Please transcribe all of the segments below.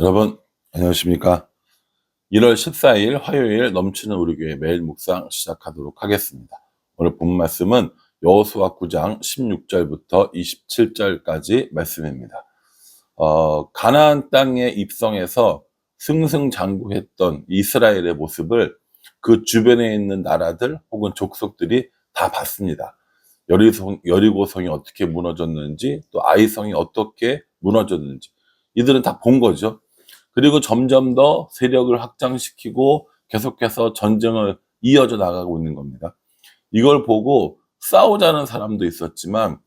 여러분 안녕하십니까? 1월 14일 화요일 넘치는 우리 교회 매일 묵상 시작하도록 하겠습니다. 오늘 본 말씀은 여호수아 9장 16절부터 27절까지 말씀입니다. 가나안 땅에 입성해서 승승장구했던 이스라엘의 모습을 그 주변에 있는 나라들 혹은 족속들이 다 봤습니다. 여리고성이 어떻게 무너졌는지, 또 아이성이 어떻게 무너졌는지 이들은 다 본 거죠. 그리고 점점 더 세력을 확장시키고 계속해서 전쟁을 이어져 나가고 있는 겁니다. 이걸 보고 싸우자는 사람도 있었지만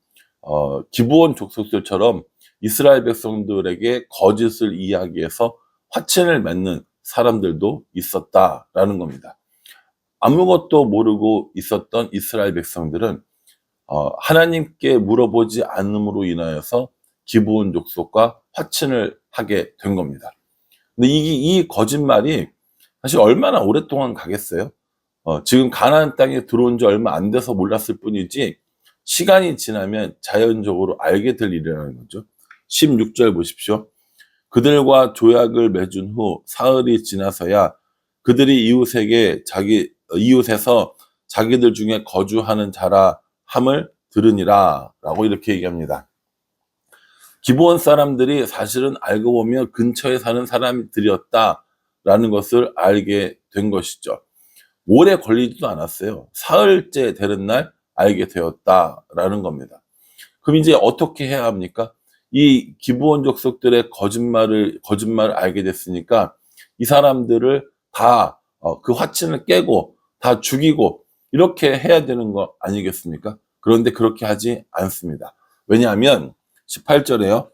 기브온 족속들처럼 이스라엘 백성들에게 거짓을 이야기해서 화친을 맺는 사람들도 있었다라는 겁니다. 아무것도 모르고 있었던 이스라엘 백성들은 하나님께 물어보지 않음으로 인하여서 기브온 족속과 화친을 하게 된 겁니다. 근데 이 거짓말이 사실 얼마나 오랫동안 가겠어요? 지금 가나안 땅에 들어온 지 얼마 안 돼서 몰랐을 뿐이지 시간이 지나면 자연적으로 알게 될 일이라는 거죠. 16절 보십시오. 그들과 조약을 맺은 후 사흘이 지나서야 그들이 이웃에서 자기들 중에 거주하는 자라 함을 들으니라 라고 이렇게 얘기합니다. 기브온 사람들이 사실은 알고 보면 근처에 사는 사람들이었다라는 것을 알게 된 것이죠. 오래 걸리지도 않았어요. 사흘째 되는 날 알게 되었다라는 겁니다. 그럼 이제 어떻게 해야 합니까? 이 기브온 족속들의 거짓말을 알게 됐으니까 이 사람들을 다 그 화친을 깨고 다 죽이고 이렇게 해야 되는 거 아니겠습니까? 그런데 그렇게 하지 않습니다. 왜냐하면 18절에요.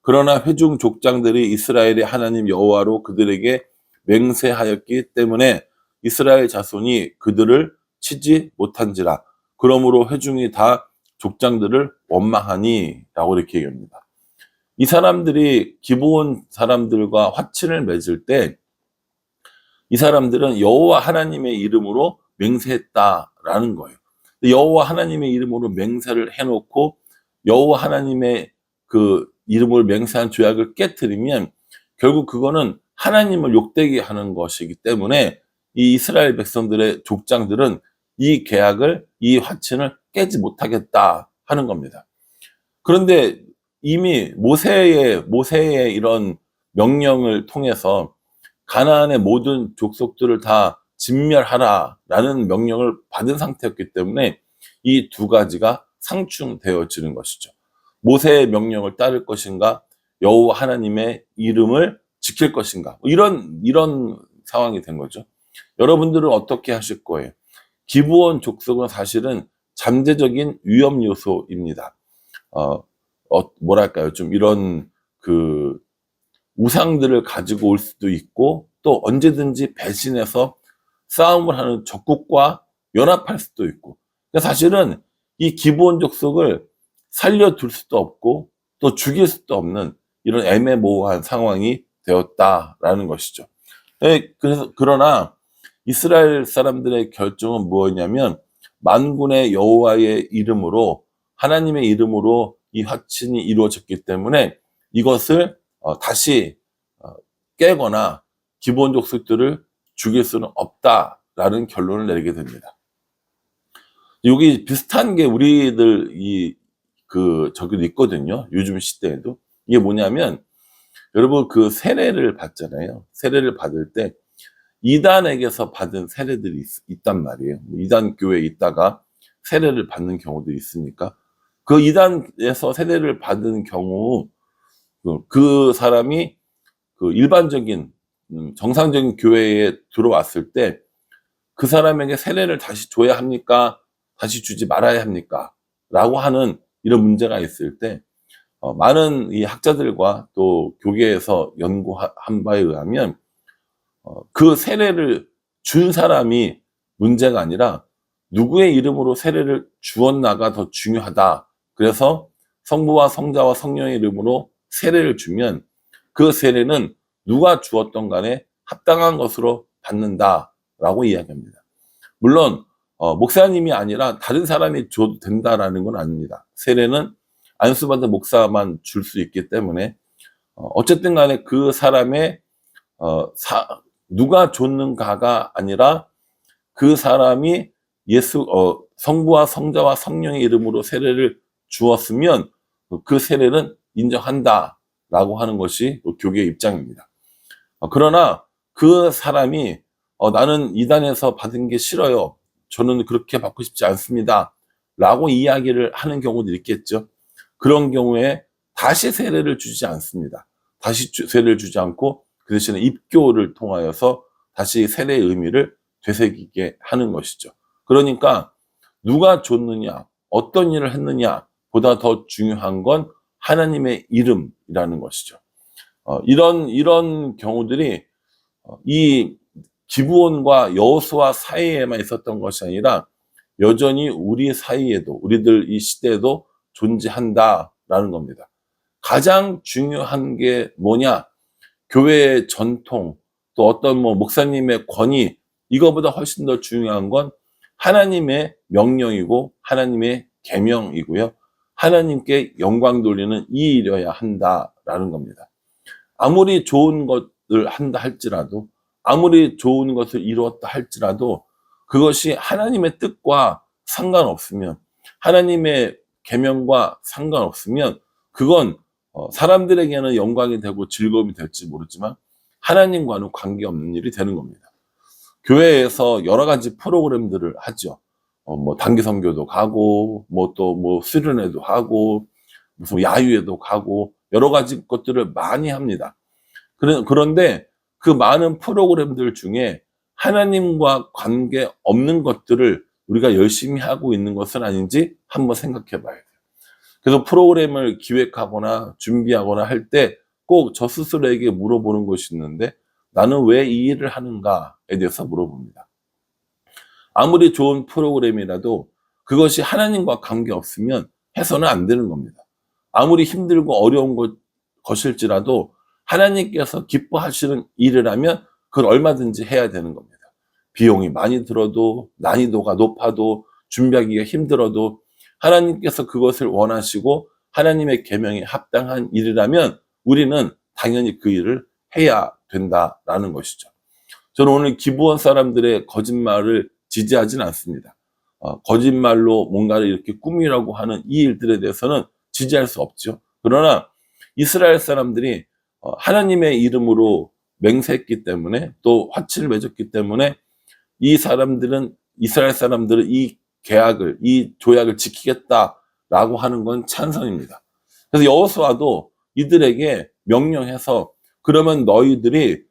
그러나 회중 족장들이 이스라엘의 하나님 여호와로 그들에게 맹세하였기 때문에 이스라엘 자손이 그들을 치지 못한지라. 그러므로 회중이 다 족장들을 원망하니 라고 이렇게 얘기합니다. 이 사람들이 기브온 사람들과 화친을 맺을 때 이 사람들은 여호와 하나님의 이름으로 맹세했다라는 거예요. 여호와 하나님의 이름으로 맹세를 해놓고 여호와 하나님의 그 이름을 맹세한 조약을 깨트리면 결국 그거는 하나님을 욕되게 하는 것이기 때문에 이 이스라엘 백성들의 족장들은 이 계약을, 이 화친을 깨지 못하겠다 하는 겁니다. 그런데 이미 모세의 이런 명령을 통해서 가나안의 모든 족속들을 다 진멸하라라는 명령을 받은 상태였기 때문에 이 두 가지가 상충되어지는 것이죠. 모세의 명령을 따를 것인가, 여호와 하나님의 이름을 지킬 것인가, 이런 상황이 된 거죠. 여러분들은 어떻게 하실 거예요? 기브온 족속은 사실은 잠재적인 위험 요소입니다. 뭐랄까요? 좀 이런 그 우상들을 가지고 올 수도 있고 또 언제든지 배신해서 싸움을 하는 적국과 연합할 수도 있고, 그러니까 사실은 이 기브온 족속을 살려둘 수도 없고 또 죽일 수도 없는 이런 애매모호한 상황이 되었다라는 것이죠. 그러나 이스라엘 사람들의 결정은 뭐였냐면 만군의 여호와의 이름으로, 하나님의 이름으로 이 화친이 이루어졌기 때문에 이것을 다시 깨거나 기브온 족속들을 죽일 수는 없다라는 결론을 내리게 됩니다. 여기 비슷한 게 우리들 저기도 있거든요. 요즘 시대에도. 이게 뭐냐면 여러분 그 세례를 받잖아요. 세례를 받을 때 이단에게서 받은 세례들이 있단 말이에요. 이단 교회에 있다가 세례를 받는 경우도 있으니까 그 이단에서 세례를 받은 경우 그 사람이 그 일반적인 정상적인 교회에 들어왔을 때 그 사람에게 세례를 다시 줘야 합니까? 다시 주지 말아야 합니까? 라고 하는 이런 문제가 있을 때 많은 이 학자들과 또 교계에서 연구한 바에 의하면 그 세례를 준 사람이 문제가 아니라 누구의 이름으로 세례를 주었나가 더 중요하다. 그래서 성부와 성자와 성령의 이름으로 세례를 주면 그 세례는 누가 주었던 간에 합당한 것으로 받는다라고 이야기합니다. 물론 목사님이 아니라 다른 사람이 줘도 된다라는 건 아닙니다. 세례는 안수받은 목사만 줄 수 있기 때문에 어쨌든 간에 그 사람의 누가 줬는가가 아니라 그 사람이 성부와 성자와 성령의 이름으로 세례를 주었으면 그 세례는 인정한다라고 하는 것이 교계의 입장입니다. 그러나 그 사람이 나는 이단에서 받은 게 싫어요. 저는 그렇게 받고 싶지 않습니다. 라고 이야기를 하는 경우도 있겠죠. 그런 경우에 다시 세례를 주지 않습니다. 다시 세례를 주지 않고 그 대신에 입교를 통하여서 다시 세례의 의미를 되새기게 하는 것이죠. 그러니까 누가 줬느냐, 어떤 일을 했느냐 보다 더 중요한 건 하나님의 이름이라는 것이죠. 이런 경우들이 이 기브온과 여호수아 사이에만 있었던 것이 아니라 여전히 우리 사이에도, 우리들 이 시대에도 존재한다라는 겁니다. 가장 중요한 게 뭐냐? 교회의 전통, 또 어떤 목사님의 권위, 이거보다 훨씬 더 중요한 건 하나님의 명령이고 하나님의 계명이고요. 하나님께 영광 돌리는 이 일이어야 한다라는 겁니다. 아무리 좋은 것을 한다 할지라도, 아무리 좋은 것을 이루었다 할지라도 그것이 하나님의 뜻과 상관없으면, 하나님의 계명과 상관없으면 그건 사람들에게는 영광이 되고 즐거움이 될지 모르지만 하나님과는 관계없는 일이 되는 겁니다. 교회에서 여러 가지 프로그램들을 하죠. 단기 선교도 가고, 수련회도 하고, 무슨 야유회도 가고, 여러 가지 것들을 많이 합니다. 그런데 그 많은 프로그램들 중에 하나님과 관계 없는 것들을 우리가 열심히 하고 있는 것은 아닌지 한번 생각해 봐야 돼요. 그래서 프로그램을 기획하거나 준비하거나 할 때 꼭 저 스스로에게 물어보는 것이 있는데, 나는 왜 이 일을 하는가에 대해서 물어봅니다. 아무리 좋은 프로그램이라도 그것이 하나님과 관계없으면 해서는 안 되는 겁니다. 아무리 힘들고 어려운 것일지라도 하나님께서 기뻐하시는 일을 하면 그걸 얼마든지 해야 되는 겁니다. 비용이 많이 들어도, 난이도가 높아도, 준비하기가 힘들어도 하나님께서 그것을 원하시고 하나님의 계명에 합당한 일이라면 우리는 당연히 그 일을 해야 된다라는 것이죠. 저는 오늘 기브온 사람들의 거짓말을 지지하진 않습니다. 거짓말로 뭔가를 이렇게 꾸미라고 하는 이 일들에 대해서는 지지할 수 없죠. 그러나 이스라엘 사람들이 하나님의 이름으로 맹세했기 때문에, 또 화치를 맺었기 때문에 이스라엘 사람들은 이 계약을, 이 조약을 지키겠다라고 하는 건 찬성입니다. 그래서 여호수아도 이들에게 명령해서, 그러면 너희들이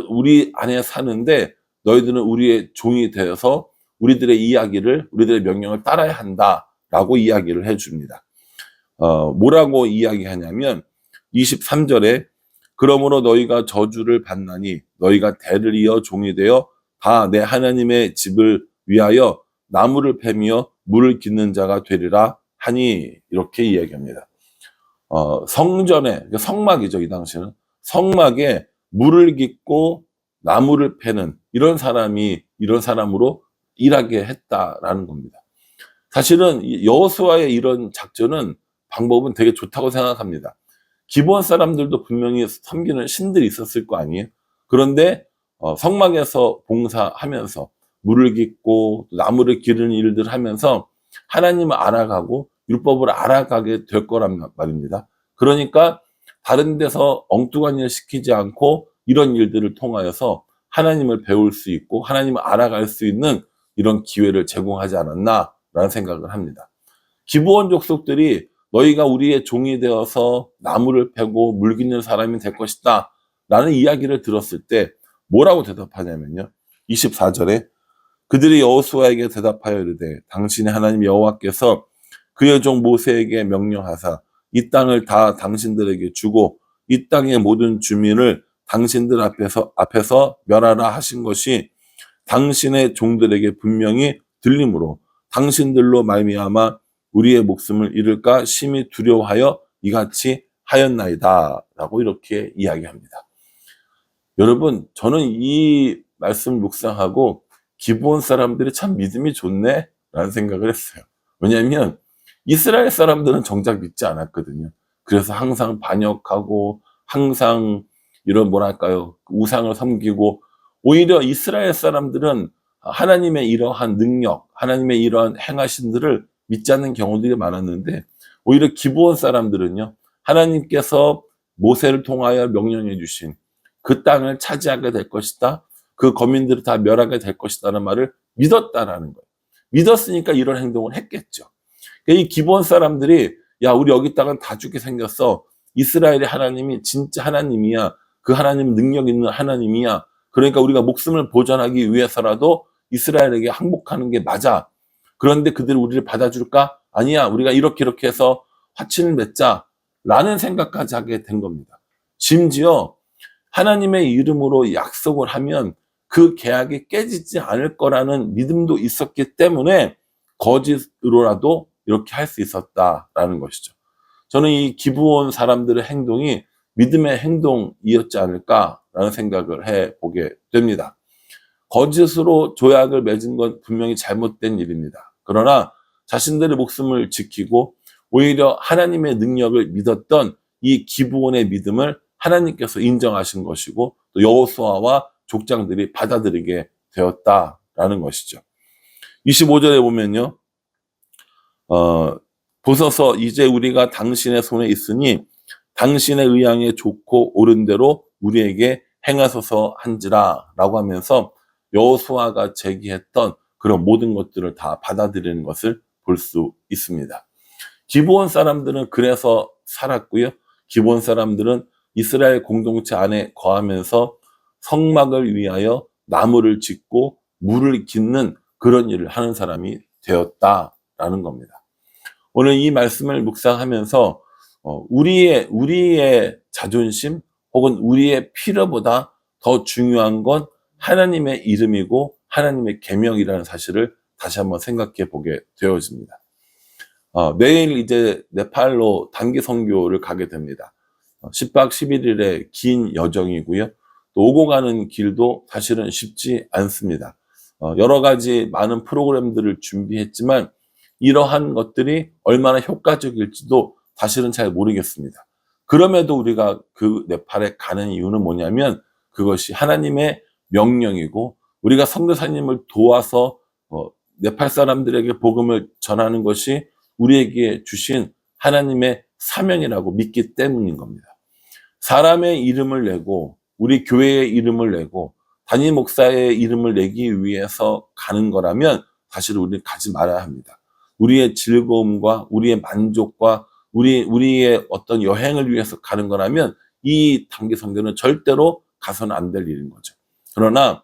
우리 안에 사는데 너희들은 우리의 종이 되어서 우리들의 이야기를, 우리들의 명령을 따라야 한다라고 이야기를 해줍니다. 뭐라고 이야기하냐면 23절에 그러므로 너희가 저주를 받나니 너희가 대를 이어 종이 되어 다 내 하나님의 집을 위하여 나무를 패며 물을 깃는 자가 되리라 하니, 이렇게 이야기합니다. 성전에, 성막이죠, 이 당시는. 성막에 물을 깃고 나무를 패는 이런 사람으로 일하게 했다라는 겁니다. 사실은 여호수아의 이런 방법은 되게 좋다고 생각합니다. 기브온 사람들도 분명히 섬기는 신들이 있었을 거 아니에요. 그런데 성막에서 봉사하면서 물을 깃고 나무를 기르는 일들을 하면서 하나님을 알아가고 율법을 알아가게 될 거란 말입니다. 그러니까 다른 데서 엉뚱한 일 시키지 않고 이런 일들을 통하여서 하나님을 배울 수 있고 하나님을 알아갈 수 있는 이런 기회를 제공하지 않았나라는 생각을 합니다. 기브온 족속들이 너희가 우리의 종이 되어서 나무를 패고 물 깃는 사람이 될 것이다 라는 이야기를 들었을 때 뭐라고 대답하냐면요, 24절에 그들이 여호수아에게 대답하여 이르되 당신의 하나님 여호와께서 그의 종 모세에게 명령하사 이 땅을 다 당신들에게 주고 이 땅의 모든 주민을 당신들 앞에서 멸하라 하신 것이 당신의 종들에게 분명히 들림으로 당신들로 말미암아 우리의 목숨을 잃을까 심히 두려워하여 이같이 하였나이다 라고 이렇게 이야기합니다. 여러분, 저는 이 말씀을 묵상하고 기브온 사람들이 참 믿음이 좋네 라는 생각을 했어요. 왜냐하면 이스라엘 사람들은 정작 믿지 않았거든요. 그래서 항상 반역하고 항상 이런 뭐랄까요, 우상을 섬기고, 오히려 이스라엘 사람들은 하나님의 이러한 능력, 하나님의 이러한 행하신들을 믿지 않는 경우들이 많았는데, 오히려 기브온 사람들은요, 하나님께서 모세를 통하여 명령해 주신 그 땅을 차지하게 될 것이다, 그 거민들을 다 멸하게 될 것이다는 말을 믿었다라는 거예요. 믿었으니까 이런 행동을 했겠죠. 이 기브온 사람들이, 야, 우리 여기 땅은 다 죽게 생겼어, 이스라엘의 하나님이 진짜 하나님이야, 그 하나님은 능력 있는 하나님이야, 그러니까 우리가 목숨을 보존하기 위해서라도 이스라엘에게 항복하는 게 맞아. 그런데 그들이 우리를 받아줄까? 아니야, 우리가 이렇게 해서 화친을 맺자 라는 생각까지 하게 된 겁니다. 심지어 하나님의 이름으로 약속을 하면 그 계약이 깨지지 않을 거라는 믿음도 있었기 때문에 거짓으로라도 이렇게 할 수 있었다라는 것이죠. 저는 이 기브온 사람들의 행동이 믿음의 행동이었지 않을까라는 생각을 해보게 됩니다. 거짓으로 조약을 맺은 건 분명히 잘못된 일입니다. 그러나 자신들의 목숨을 지키고 오히려 하나님의 능력을 믿었던 이 기브온의 믿음을 하나님께서 인정하신 것이고, 또 여호수아와 족장들이 받아들이게 되었다라는 것이죠. 25절에 보면요, 보소서 이제 우리가 당신의 손에 있으니 당신의 의향에 좋고 옳은 대로 우리에게 행하소서 한지라 라고 하면서 여호수아가 제기했던 그런 모든 것들을 다 받아들이는 것을 볼 수 있습니다. 기브온 사람들은 그래서 살았고요. 기브온 사람들은 이스라엘 공동체 안에 거하면서 성막을 위하여 나무를 짓고 물을 깃는 그런 일을 하는 사람이 되었다라는 겁니다. 오늘 이 말씀을 묵상하면서 우리의 자존심 혹은 우리의 필요보다 더 중요한 건 하나님의 이름이고 하나님의 계명이라는 사실을 다시 한번 생각해 보게 되어집니다. 내일 이제 네팔로 단기 선교를 가게 됩니다. 10박 11일의 긴 여정이고요. 또 오고 가는 길도 사실은 쉽지 않습니다. 여러 가지 많은 프로그램들을 준비했지만 이러한 것들이 얼마나 효과적일지도 사실은 잘 모르겠습니다. 그럼에도 우리가 그 네팔에 가는 이유는 뭐냐면 그것이 하나님의 명령이고, 우리가 선교사님을 도와서 네팔 사람들에게 복음을 전하는 것이 우리에게 주신 하나님의 사명이라고 믿기 때문인 겁니다. 사람의 이름을 내고 우리 교회의 이름을 내고 담임 목사의 이름을 내기 위해서 가는 거라면 사실 우리는 가지 말아야 합니다. 우리의 즐거움과 우리의 만족과 우리의 어떤 여행을 위해서 가는 거라면 이 단기 선교는 절대로 가서는 안 될 일인 거죠. 그러나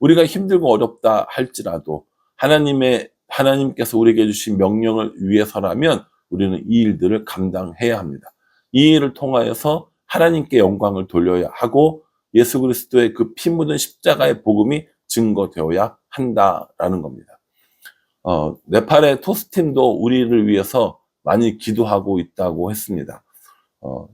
우리가 힘들고 어렵다 할지라도 하나님께서 우리에게 주신 명령을 위해서라면 우리는 이 일들을 감당해야 합니다. 이 일을 통하여서 하나님께 영광을 돌려야 하고 예수 그리스도의 그 피 묻은 십자가의 복음이 증거되어야 한다라는 겁니다. 네팔의 토스팀도 우리를 위해서 많이 기도하고 있다고 했습니다.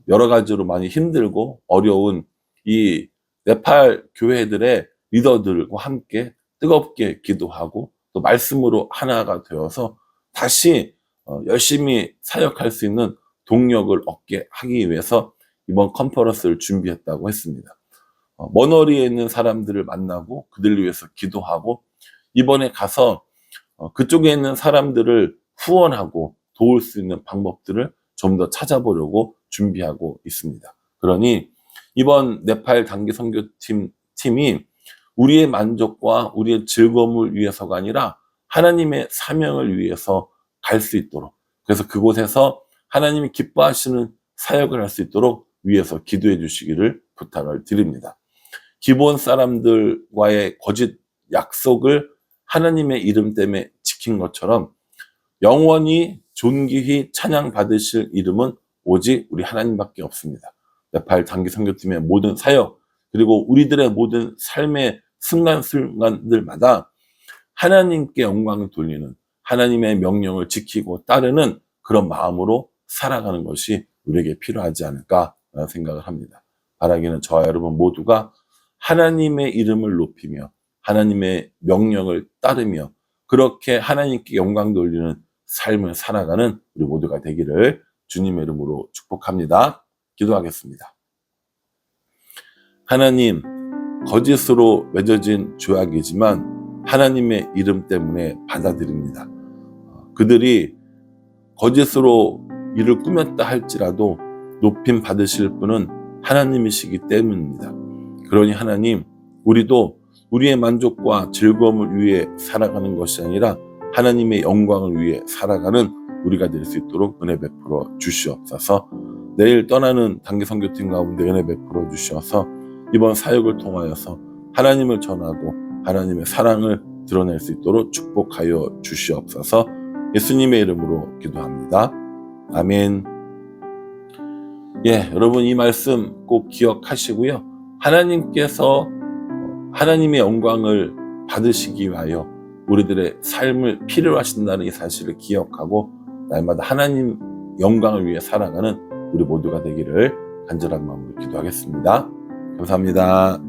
여러 가지로 많이 힘들고 어려운 이 네팔 교회들의 리더들과 함께 뜨겁게 기도하고 또 말씀으로 하나가 되어서 다시 열심히 사역할 수 있는 동력을 얻게 하기 위해서 이번 컨퍼런스를 준비했다고 했습니다. 머너리에 있는 사람들을 만나고 그들을 위해서 기도하고, 이번에 가서 그쪽에 있는 사람들을 후원하고 도울 수 있는 방법들을 좀 더 찾아보려고 준비하고 있습니다. 그러니 이번 네팔 단기 선교팀이 우리의 만족과 우리의 즐거움을 위해서가 아니라 하나님의 사명을 위해서 갈 수 있도록, 그래서 그곳에서 하나님이 기뻐하시는 사역을 할 수 있도록 위해서 기도해 주시기를 부탁을 드립니다. 기브온 사람들과의 거짓 약속을 하나님의 이름 때문에 지킨 것처럼 영원히 존귀히 찬양 받으실 이름은 오직 우리 하나님밖에 없습니다. 네팔 단기 선교팀의 모든 사역, 그리고 우리들의 모든 삶의 순간순간들마다 하나님께 영광을 돌리는, 하나님의 명령을 지키고 따르는 그런 마음으로 살아가는 것이 우리에게 필요하지 않을까 생각을 합니다. 바라기는 저와 여러분 모두가 하나님의 이름을 높이며 하나님의 명령을 따르며 그렇게 하나님께 영광 돌리는 삶을 살아가는 우리 모두가 되기를 주님의 이름으로 축복합니다. 기도하겠습니다. 하나님, 거짓으로 맺어진 조약이지만 하나님의 이름 때문에 받아들입니다. 그들이 거짓으로 이를 꾸몄다 할지라도 높임 받으실 분은 하나님이시기 때문입니다. 그러니 하나님, 우리도 우리의 만족과 즐거움을 위해 살아가는 것이 아니라 하나님의 영광을 위해 살아가는 우리가 될 수 있도록 은혜 베풀어 주시옵소서. 내일 떠나는 단기 선교팀 가운데 은혜 베풀어 주셔서 이번 사역을 통하여서 하나님을 전하고 하나님의 사랑을 드러낼 수 있도록 축복하여 주시옵소서. 예수님의 이름으로 기도합니다. 아멘. 여러분 이 말씀 꼭 기억하시고요. 하나님께서 하나님의 영광을 받으시기 위하여 우리들의 삶을 필요로 하신다는 이 사실을 기억하고 날마다 하나님 영광을 위해 살아가는 우리 모두가 되기를 간절한 마음으로 기도하겠습니다. 감사합니다.